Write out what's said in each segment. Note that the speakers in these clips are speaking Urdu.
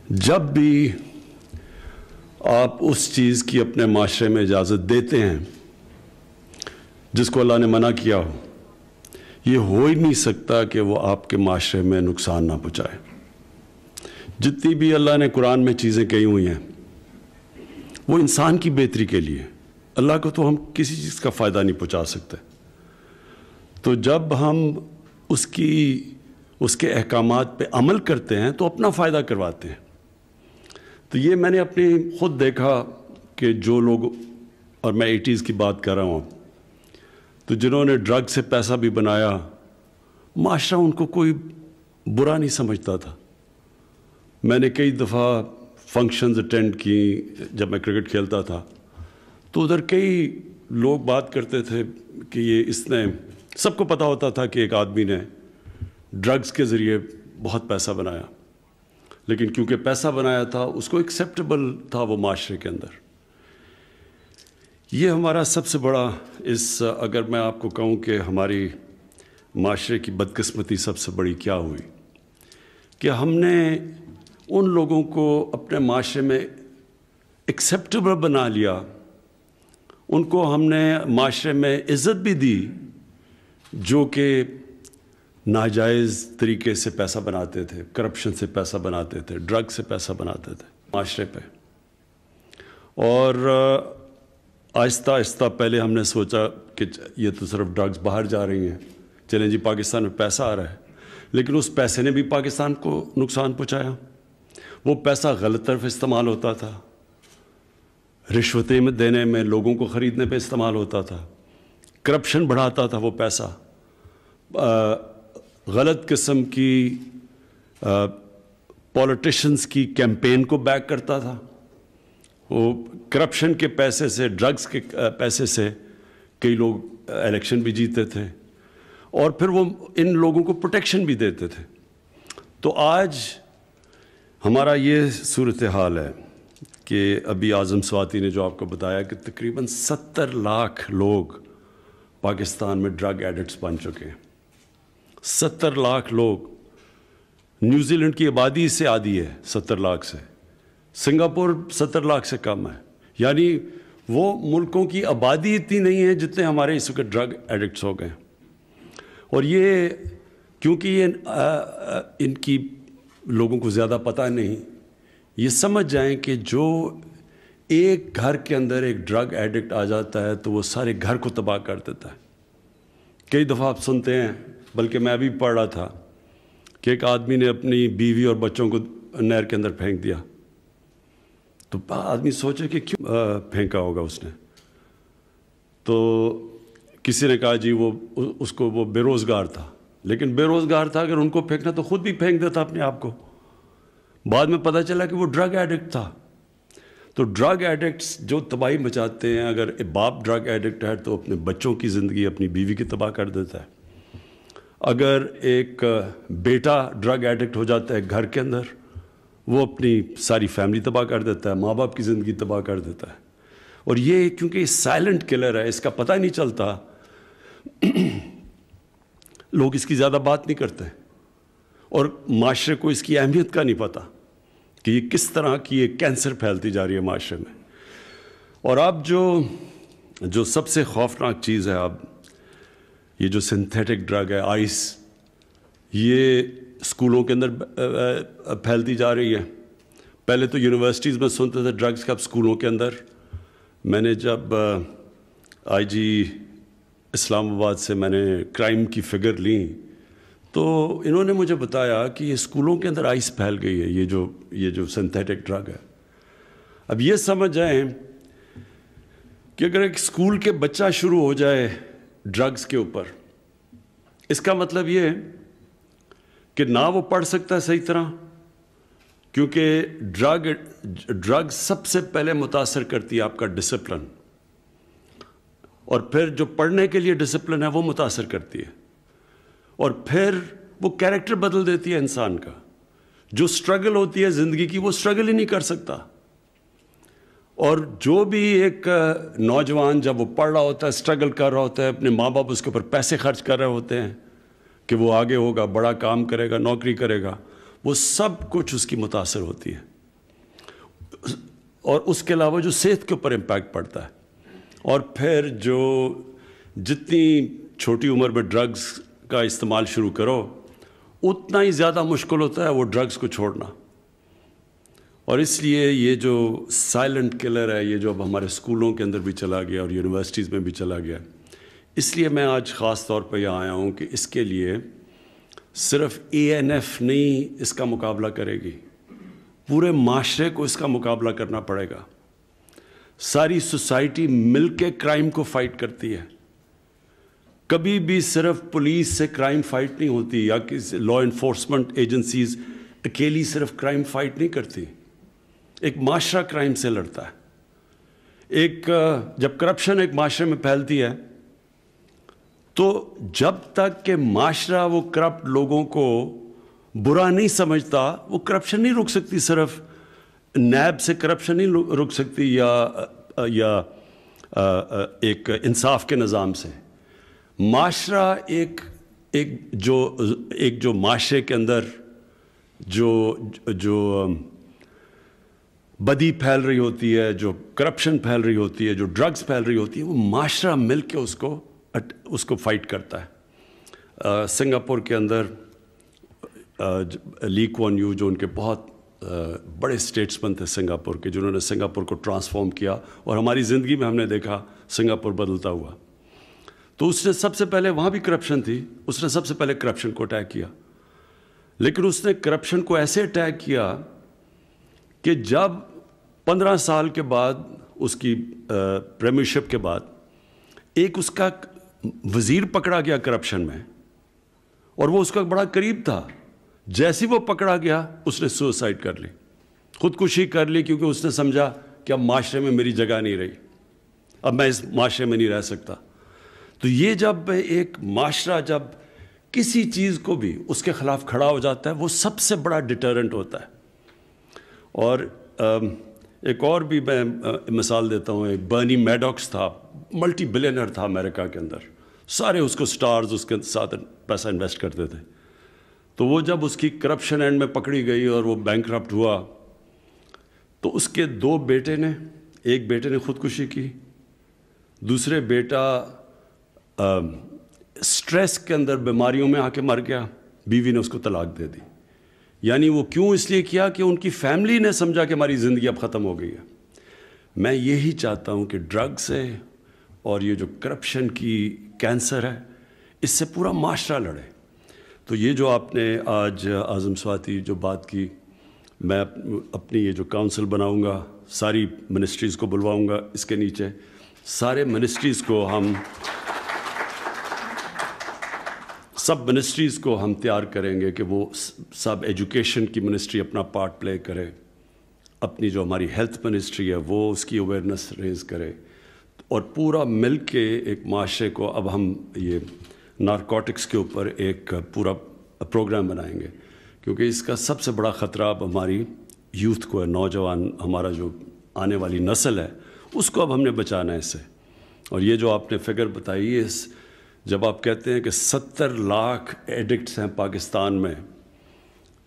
جب بھی آپ اس چیز کی اپنے معاشرے میں اجازت دیتے ہیں جس کو اللہ نے منع کیا ہو، یہ ہو ہی نہیں سکتا کہ وہ آپ کے معاشرے میں نقصان نہ پہنچائے۔ جتنی بھی اللہ نے قرآن میں چیزیں کہی ہوئی ہیں وہ انسان کی بہتری کے لیے، اللہ کو تو ہم کسی چیز کا فائدہ نہیں پہنچا سکتے۔ تو جب ہم اس کے احکامات پہ عمل کرتے ہیں تو اپنا فائدہ کرواتے ہیں۔ تو یہ میں نے اپنی خود دیکھا کہ جو لوگ، اور میں 80s کی بات کر رہا ہوں، تو جنہوں نے ڈرگ سے پیسہ بھی بنایا، معاشرہ ان کو کوئی برا نہیں سمجھتا تھا۔ میں نے کئی دفعہ فنکشنز اٹینڈ کی جب میں کرکٹ کھیلتا تھا، تو ادھر کئی لوگ بات کرتے تھے کہ یہ اس نے، سب کو پتہ ہوتا تھا کہ ایک آدمی نے ڈرگز کے ذریعے بہت پیسہ بنایا، لیکن کیونکہ پیسہ بنایا تھا اس کو ایکسیپٹیبل تھا وہ معاشرے کے اندر۔ یہ ہمارا سب سے بڑا، اگر میں آپ کو کہوں کہ ہماری معاشرے کی بدقسمتی سب سے بڑی کیا ہوئی، کہ ہم نے ان لوگوں کو اپنے معاشرے میں ایکسیپٹیبل بنا لیا، ان کو ہم نے معاشرے میں عزت بھی دی جو کہ ناجائز طریقے سے پیسہ بناتے تھے، کرپشن سے پیسہ بناتے تھے، ڈرگ سے پیسہ بناتے تھے معاشرے پہ۔ اور آہستہ آہستہ پہلے ہم نے سوچا کہ یہ تو صرف ڈرگز باہر جا رہی ہیں، چلیں جی پاکستان میں پیسہ آ رہا ہے، لیکن اس پیسے نے بھی پاکستان کو نقصان پہنچایا۔ وہ پیسہ غلط طرف استعمال ہوتا تھا، رشوتیں دینے میں، لوگوں کو خریدنے پہ استعمال ہوتا تھا، کرپشن بڑھاتا تھا وہ پیسہ، غلط قسم کی پولیٹیشنز کی کیمپین کو بیک کرتا تھا۔ وہ کرپشن کے پیسے سے، ڈرگز کے پیسے سے کئی لوگ الیکشن بھی جیتے تھے، اور پھر وہ ان لوگوں کو پروٹیکشن بھی دیتے تھے۔ تو آج ہمارا یہ صورتحال ہے کہ ابھی اعظم سواتی نے جو آپ کو بتایا کہ تقریباً 70 لاکھ لوگ پاکستان میں ڈرگ ایڈکٹس بن چکے ہیں۔ 70 لاکھ لوگ، نیوزی لینڈ کی آبادی سے آدھی ہے 70 لاکھ سے، سنگاپور 70 لاکھ سے کم ہے، یعنی وہ ملکوں کی آبادی اتنی نہیں ہے جتنے ہمارے اس وقت ڈرگ ایڈکٹس ہو گئے۔ اور یہ کیونکہ یہ ان کی لوگوں کو زیادہ پتہ نہیں، یہ سمجھ جائیں کہ جو ایک گھر کے اندر ایک ڈرگ ایڈکٹ آ جاتا ہے تو وہ سارے گھر کو تباہ کر دیتا ہے۔ کئی دفعہ آپ سنتے ہیں، بلکہ میں ابھی پڑھ رہا تھا کہ ایک آدمی نے اپنی بیوی اور بچوں کو نہر کے اندر پھینک دیا، تو آدمی سوچے کہ کیوں پھینکا ہوگا اس نے، تو کسی نے کہا جی وہ بے روزگار تھا، لیکن بے روزگار تھا اگر ان کو پھینکنا تو خود بھی پھینک دیتا اپنے آپ کو۔ بعد میں پتہ چلا کہ وہ ڈرگ ایڈکٹ تھا۔ تو ڈرگ ایڈکٹس جو تباہی مچاتے ہیں، اگر باپ ڈرگ ایڈکٹ ہے تو اپنے بچوں کی زندگی، اپنی بیوی کی تباہ کر دیتا ہے۔ اگر ایک بیٹا ڈرگ ایڈکٹ ہو جاتا ہے گھر کے اندر، وہ اپنی ساری فیملی تباہ کر دیتا ہے، ماں باپ کی زندگی تباہ کر دیتا ہے۔ اور یہ کیونکہ یہ سائلنٹ کلر ہے، اس کا پتہ نہیں چلتا، لوگ اس کی زیادہ بات نہیں کرتے، اور معاشرے کو اس کی اہمیت کا نہیں پتہ کہ یہ کس طرح کی ایک کینسر پھیلتی جا رہی ہے معاشرے میں۔ اور اب جو سب سے خوفناک چیز ہے، اب یہ جو سنتھیٹک ڈرگ ہے، آئس، یہ اسکولوں کے اندر پھیلتی جا رہی ہے۔ پہلے تو یونیورسٹیز میں سنتے تھے ڈرگز کا، اب اسکولوں کے اندر۔ میں نے جب آئی جی اسلام آباد سے میں نے کرائم کی فگر لی، تو انہوں نے مجھے بتایا کہ یہ اسکولوں کے اندر آئس پھیل گئی ہے، یہ جو سنتھیٹک ڈرگ ہے۔ اب یہ سمجھ جائیں کہ اگر ایک اسکول کے بچہ شروع ہو جائے ڈرگز کے اوپر، اس کا مطلب یہ ہے کہ نہ وہ پڑھ سکتا ہے صحیح طرح، کیونکہ ڈرگ سب سے پہلے متاثر کرتی ہے آپ کا ڈسپلن، اور پھر جو پڑھنے کے لیے ڈسپلن ہے وہ متاثر کرتی ہے، اور پھر وہ کیریکٹر بدل دیتی ہے انسان کا۔ جو سٹرگل ہوتی ہے زندگی کی، وہ سٹرگل ہی نہیں کر سکتا۔ اور جو بھی ایک نوجوان جب وہ پڑھ رہا ہوتا ہے، سٹرگل کر رہا ہوتا ہے، اپنے ماں باپ اس کے اوپر پیسے خرچ کر رہے ہوتے ہیں کہ وہ آگے ہوگا، بڑا کام کرے گا، نوکری کرے گا، وہ سب کچھ اس کی متاثر ہوتی ہے۔ اور اس کے علاوہ جو صحت کے اوپر امپیکٹ پڑتا ہے. اور پھر جو جتنی چھوٹی عمر میں ڈرگز کا استعمال شروع کرو اتنا ہی زیادہ مشکل ہوتا ہے وہ ڈرگز کو چھوڑنا. اور اس لیے یہ جو سائلنٹ کلر ہے یہ جو اب ہمارے اسکولوں کے اندر بھی چلا گیا اور یونیورسٹیز میں بھی چلا گیا, اس لیے میں آج خاص طور پہ یہاں آیا ہوں کہ اس کے لیے صرف ANF نہیں اس کا مقابلہ کرے گی, پورے معاشرے کو اس کا مقابلہ کرنا پڑے گا. ساری سوسائٹی مل کے کرائم کو فائٹ کرتی ہے. کبھی بھی صرف پولیس سے کرائم فائٹ نہیں ہوتی یا کسی لا انفورسمنٹ ایجنسیز اکیلی صرف کرائم فائٹ نہیں کرتی. ایک معاشرہ کرائم سے لڑتا ہے. جب کرپشن ایک معاشرے میں پھیلتی ہے تو جب تک کہ معاشرہ وہ کرپٹ لوگوں کو برا نہیں سمجھتا وہ کرپشن نہیں رک سکتی. صرف نیب سے کرپشن نہیں رک سکتی یا ایک انصاف کے نظام سے. معاشرہ ایک جو معاشرے کے اندر جو بدی پھیل رہی ہوتی ہے, جو کرپشن پھیل رہی ہوتی ہے, جو ڈرگز پھیل رہی ہوتی ہے, وہ معاشرہ مل کے اس کو فائٹ کرتا ہے. سنگاپور کے اندر لی کوان یو جو ان کے بہت بڑے اسٹیٹسمین تھے سنگاپور کے, جنہوں نے سنگاپور کو ٹرانسفارم کیا اور ہماری زندگی میں ہم نے دیکھا سنگاپور بدلتا ہوا. تو اس نے سب سے پہلے, وہاں بھی کرپشن تھی, اس نے سب سے پہلے کرپشن کو اٹیک کیا. لیکن اس نے کرپشن کو ایسے اٹیک کیا کہ جب 15 سال کے بعد اس کی پریمیئرشپ کے بعد ایک اس کا وزیر پکڑا گیا کرپشن میں اور وہ اس کا بڑا قریب تھا, جیسے وہ پکڑا گیا اس نے سوسائڈ کر لی, خودکشی کر لی, کیونکہ اس نے سمجھا کہ اب معاشرے میں میری جگہ نہیں رہی, اب میں اس معاشرے میں نہیں رہ سکتا. تو یہ جب ایک معاشرہ جب کسی چیز کو بھی اس کے خلاف کھڑا ہو جاتا ہے وہ سب سے بڑا ڈیٹرنٹ ہوتا ہے. اور ایک اور بھی میں مثال دیتا ہوں, ایک برنی میڈوکس تھا, ملٹی بلینر تھا امریکہ کے اندر, سارے اس کو سٹارز اس کے ساتھ پیسہ انویسٹ کرتے تھے. تو وہ جب اس کی کرپشن اینڈ میں پکڑی گئی اور وہ بینکرپٹ ہوا تو اس کے 2 بیٹے نے, ایک بیٹے نے خودکشی کی, دوسرے بیٹا سٹریس کے اندر بیماریوں میں آ کے مر گیا, بیوی نے اس کو طلاق دے دی. یعنی وہ کیوں اس لیے کیا کہ ان کی فیملی نے سمجھا کہ ہماری زندگی اب ختم ہو گئی ہے. میں یہی چاہتا ہوں کہ ڈرگ سے اور یہ جو کرپشن کی کینسر ہے اس سے پورا معاشرہ لڑے. تو یہ جو آپ نے آج اعظم سواتی جو بات کی, میں اپنی یہ جو کاؤنسل بناؤں گا, ساری منسٹریز کو بلواؤں گا, اس کے نیچے سارے منسٹریز کو سب منسٹریز کو ہم تیار کریں گے کہ وہ سب ایجوکیشن کی منسٹری اپنا پارٹ پلے کرے, اپنی جو ہماری ہیلتھ منسٹری ہے وہ اس کی اویئرنیس ریز کرے, اور پورا مل کے ایک معاشرے کو اب ہم یہ نارکوٹکس کے اوپر ایک پورا پروگرام بنائیں گے, کیونکہ اس کا سب سے بڑا خطرہ اب ہماری یوتھ کو ہے, نوجوان ہمارا جو آنے والی نسل ہے اس کو اب ہم نے بچانا ہے اس سے. اور یہ جو آپ نے فگر بتائی ہے, جب آپ کہتے ہیں کہ 70 لاکھ ایڈکٹس ہیں پاکستان میں,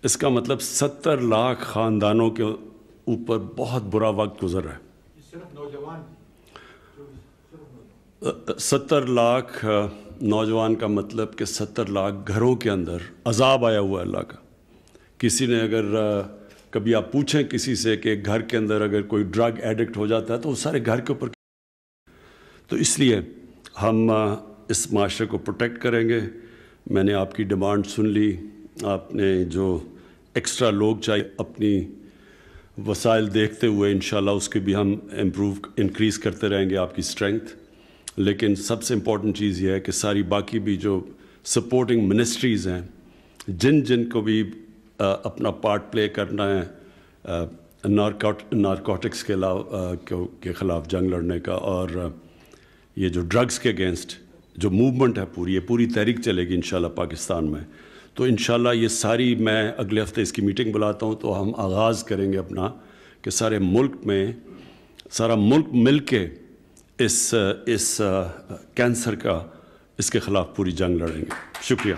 اس کا مطلب 70 لاکھ خاندانوں کے اوپر بہت برا وقت گزر رہا ہے. 70 لاکھ نوجوان کا مطلب کہ 70 لاکھ گھروں کے اندر عذاب آیا ہوا ہے اللہ کا. کسی نے اگر کبھی آپ پوچھیں کسی سے کہ گھر کے اندر اگر کوئی ڈرگ ایڈکٹ ہو جاتا ہے تو وہ سارے گھر کے اوپر. تو اس لیے ہم اس معاشرے کو پروٹیکٹ کریں گے. میں نے آپ کی ڈیمانڈ سن لی, آپ نے جو ایکسٹرا لوگ چاہیے اپنی وسائل دیکھتے ہوئے انشاءاللہ اس کی بھی ہم انکریز کرتے رہیں گے آپ کی اسٹرینتھ. لیکن سب سے امپورٹنٹ چیز یہ ہے کہ ساری باقی بھی جو سپورٹنگ منسٹریز ہیں جن کو بھی اپنا پارٹ پلے کرنا ہے نارکوٹکس کے خلاف جنگ لڑنے کا, اور یہ جو ڈرگز کے اگینسٹ جو موومنٹ ہے پوری تحریک چلے گی انشاءاللہ پاکستان میں. تو انشاءاللہ یہ ساری, میں اگلے ہفتے اس کی میٹنگ بلاتا ہوں تو ہم آغاز کریں گے اپنا کہ سارے ملک میں سارا ملک مل کے اس کینسر کا اس کے خلاف پوری جنگ لڑیں گے. شکریہ.